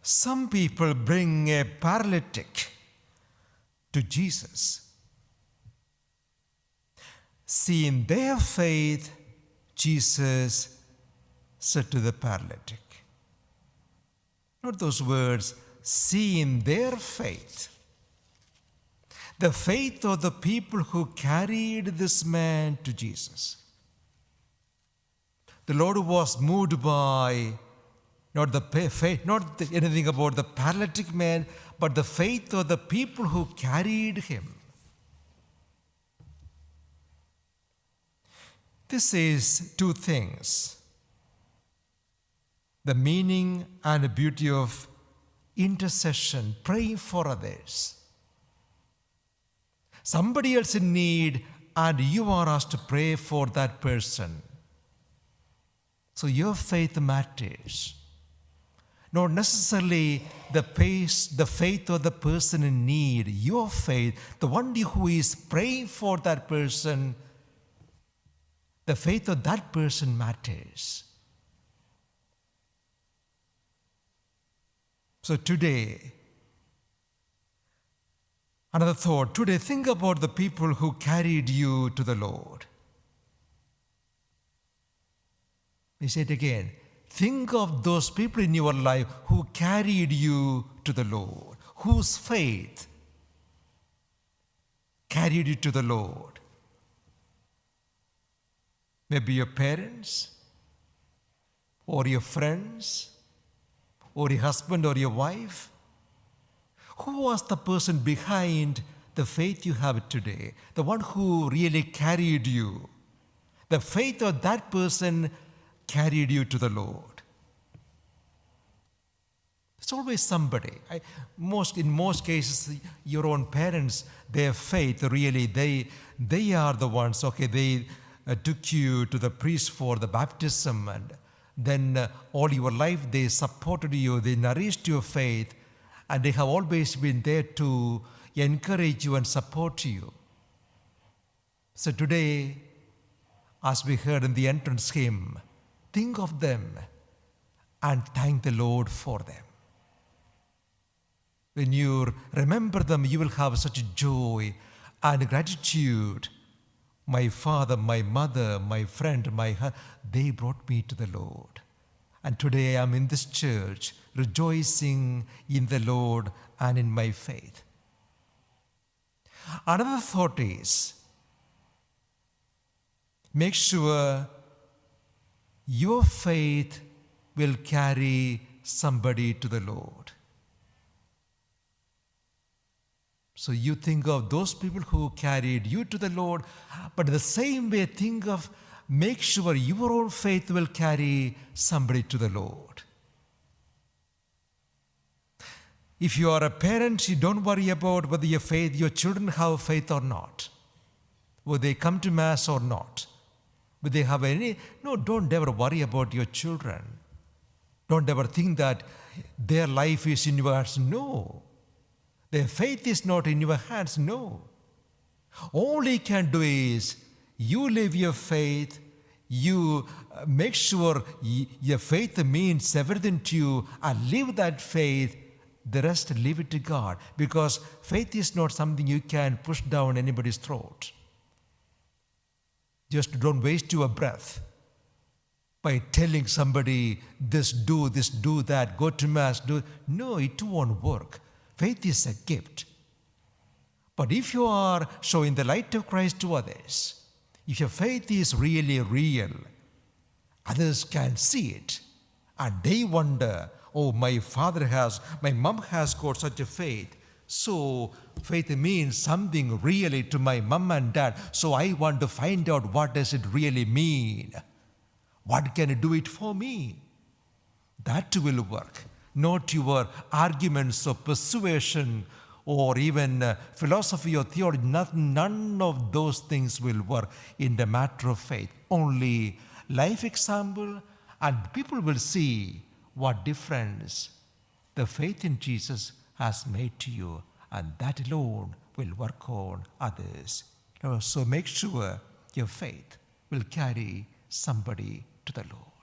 Some people bring a paralytic to Jesus. Seeing their faith, Jesus said to the paralytic. Note those words, seeing their faith. The faith of the people who carried this man to Jesus. The Lord was moved by not the faith, not anything about the paralytic man, but the faith of the people who carried him. This is two things. The meaning and the beauty of intercession, praying for others. Somebody else in need, and you are asked to pray for that person. So your faith matters. Not necessarily the faith of the person in need. Your faith, the one who is praying for that person, the faith of that person matters. So today, another thought. Today, think about the people who carried you to the Lord. I say it again. Think of those people in your life who carried you to the Lord, whose faith carried you to the Lord. Maybe your parents, or your friends, or your husband or your wife. Who was the person behind the faith you have today? The one who really carried you. The faith of that person carried you to the Lord. It's always somebody. In most cases, your own parents, their faith really, they are the ones, they took you to the priest for the baptism, and then all your life they supported you, they nourished your faith, and they have always been there to encourage you and support you. So today, as we heard in the entrance hymn, think of them and thank the Lord for them. When you remember them, you will have such joy and gratitude. My father, my mother, my friend, they brought me to the Lord. And today I am in this church, rejoicing in the Lord and in my faith. Another thought is, make sure your faith will carry somebody to the Lord. So you think of those people who carried you to the Lord, but the same way make sure your own faith will carry somebody to the Lord. If you are a parent, you don't worry about whether your children have faith or not, whether they come to Mass or not, whether they have don't ever worry about your children. Don't ever think that their life is in your hands. No. Their faith is not in your hands. No. All you can do is you live your faith. You make sure your faith means everything to you and live that faith. The rest, leave it to God. Because faith is not something you can push down anybody's throat. Just don't waste your breath by telling somebody this, do that, go to Mass, No, it won't work. Faith is a gift. But if you are showing the light of Christ to others, if your faith is really real, others can see it. And they wonder, my mom has got such a faith. So faith means something really to my mom and dad. So I want to find out what does it really mean. What can it do it for me? That will work. Not your arguments or persuasion or even philosophy or theology. None of those things will work in the matter of faith. Only life example, and people will see what difference the faith in Jesus has made to you, and that alone will work on others. So make sure your faith will carry somebody to the Lord.